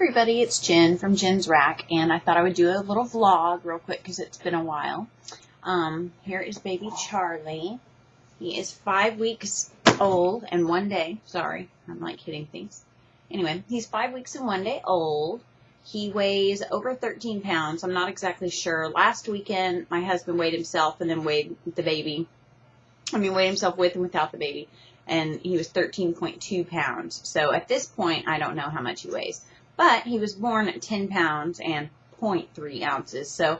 everybody, it's Jen from JennsRAQ, and I thought I would do a little vlog real quick because it's been a while. Here is baby Charlie. He is 5 weeks old and 1 day. Sorry, I'm like hitting things. Anyway, he's 5 weeks and 1 day old. He weighs over 13 pounds. I'm not exactly sure. Last weekend, my husband weighed himself and then weighed the baby. Weighed himself with and without the baby. And he was 13.2 pounds. So at this point, I don't know how much he weighs. But he was born at 10 pounds and 0.3 ounces. So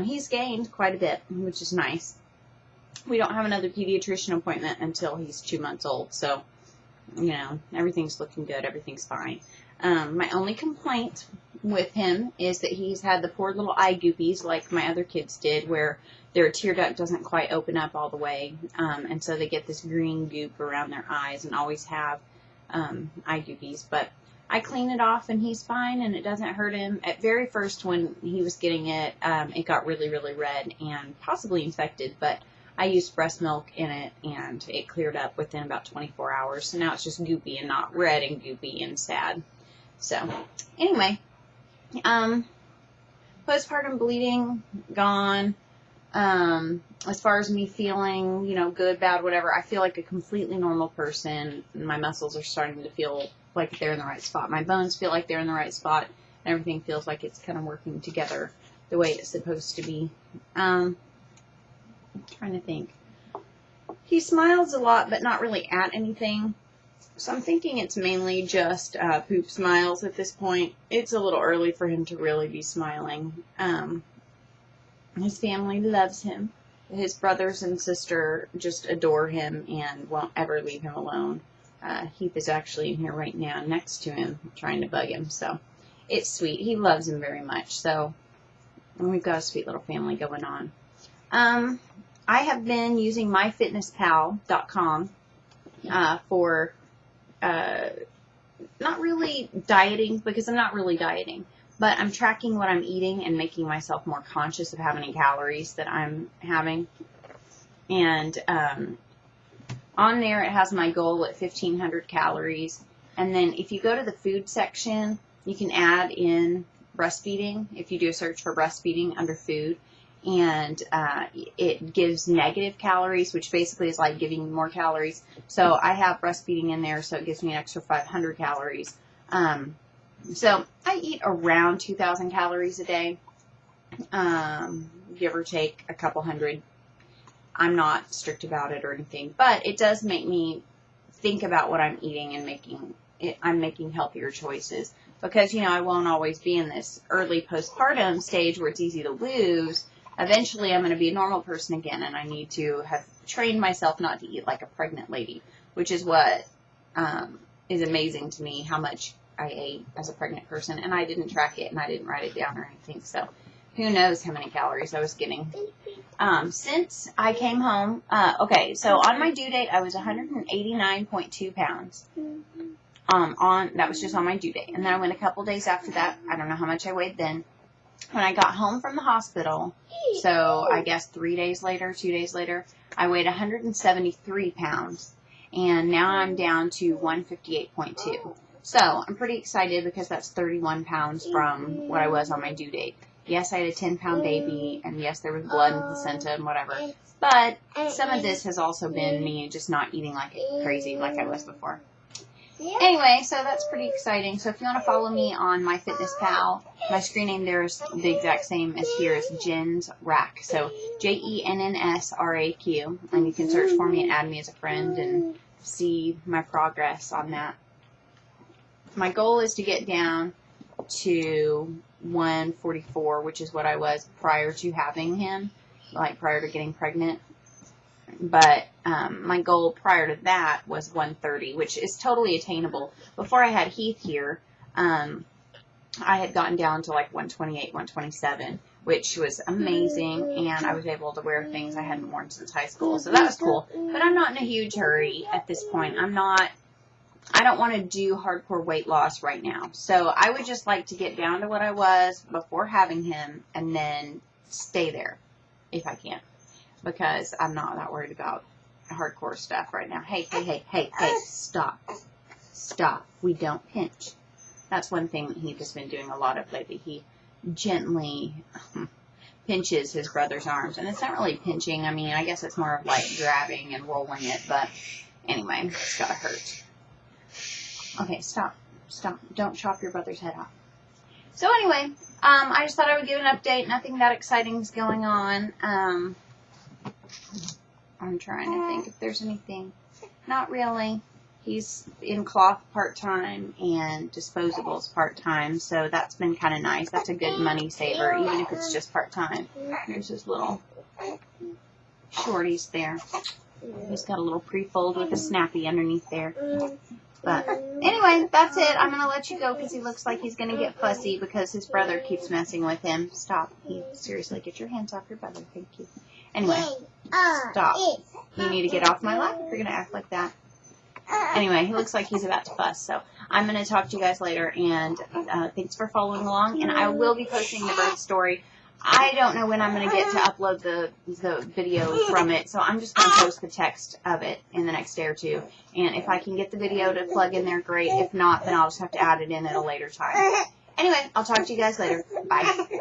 he's gained quite a bit, which is nice. We don't have another pediatrician appointment until he's 2 months old. So, you know, everything's looking good. Everything's fine. My only complaint with him is that he's had the poor little eye goopies like my other kids did, where their tear duct doesn't quite open up all the way, and so they get this green goop around their eyes and always have eye goopies. But I clean it off and he's fine and it doesn't hurt him. At very first when he was getting it, it got really, really red and possibly infected, but I used breast milk in it and it cleared up within about 24 hours. So now it's just goopy and not red and goopy and sad. So anyway, postpartum bleeding gone. As far as me feeling, you know, good, bad, whatever, I feel like a completely normal person. My muscles are starting to feel like they're in the right spot. My bones feel like they're in the right spot. And everything feels like it's kind of working together the way it's supposed to be. I'm trying to think. He smiles a lot, but not really at anything. So I'm thinking it's mainly just poop smiles at this point. It's a little early for him to really be smiling. His family loves him. His brothers and sister just adore him and won't ever leave him alone. Heath is actually in here right now next to him trying to bug him. So it's sweet. He loves him very much. So we've got a sweet little family going on. I have been using myfitnesspal.com for not really dieting, because I'm not really dieting. But I'm tracking what I'm eating and making myself more conscious of how many calories that I'm having. And on there it has my goal at 1,500 calories. And then if you go to the food section, you can add in breastfeeding. If you do a search for breastfeeding under food. And it gives negative calories, which basically is like giving you more calories. So I have breastfeeding in there, so it gives me an extra 500 calories. So I eat around 2,000 calories a day, give or take a couple hundred. I'm not strict about it or anything, but it does make me think about what I'm eating and I'm making healthier choices, because, you know, I won't always be in this early postpartum stage where it's easy to lose. Eventually I'm going to be a normal person again, and I need to have trained myself not to eat like a pregnant lady, which is what is amazing to me, how much I ate as a pregnant person, and I didn't track it and I didn't write it down or anything, so who knows how many calories I was getting. Since I came home, okay, so on my due date I was 189.2 pounds. That was just on my due date, and then I went a couple days after that. I don't know how much I weighed then. When I got home from the hospital, so I guess 2 days later, I weighed 173 pounds, and now I'm down to 158.2. So I'm pretty excited because that's 31 pounds from what I was on my due date. Yes, I had a 10-pound baby, and yes, there was blood in the placenta and whatever. But some of this has also been me just not eating like crazy like I was before. Anyway, so that's pretty exciting. So if you want to follow me on MyFitnessPal, my screen name there is the exact same as here is JennsRAQ. So JennsRAQ. And you can search for me and add me as a friend and see my progress on that. My goal is to get down to 144, which is what I was prior to having him, like prior to getting pregnant. But my goal prior to that was 130, which is totally attainable. Before I had Heath here, I had gotten down to like 128, 127, which was amazing, and I was able to wear things I hadn't worn since high school, so that was cool. But I'm not in a huge hurry at this point. I don't want to do hardcore weight loss right now. So I would just like to get down to what I was before having him and then stay there if I can, because I'm not that worried about hardcore stuff right now. Hey, stop. We don't pinch. That's one thing that he's just been doing a lot of lately. He gently pinches his brother's arms. And it's not really pinching. I mean, I guess it's more of like grabbing and rolling it. But anyway, it's got to hurt. Okay, stop. Stop. Don't chop your brother's head off. So anyway, I just thought I would give an update. Nothing that exciting is going on. I'm trying to think if there's anything. Not really. He's in cloth part-time and disposables part-time, so that's been kind of nice. That's a good money saver, even if it's just part-time. Here's his little shorties there. He's got a little pre-fold with a snappy underneath there. But anyway, that's it. I'm going to let you go because he looks like he's going to get fussy because his brother keeps messing with him. Stop. Seriously, get your hands off your brother. Thank you. Anyway, stop. You need to get off my lap if you're going to act like that. Anyway, he looks like he's about to fuss, so I'm going to talk to you guys later, and thanks for following along, and I will be posting the birth story. I don't know when I'm going to get to upload the video from it, so I'm just going to post the text of it in the next day or two, and if I can get the video to plug in there, great. If not, then I'll just have to add it in at a later time. Anyway, I'll talk to you guys later. Bye.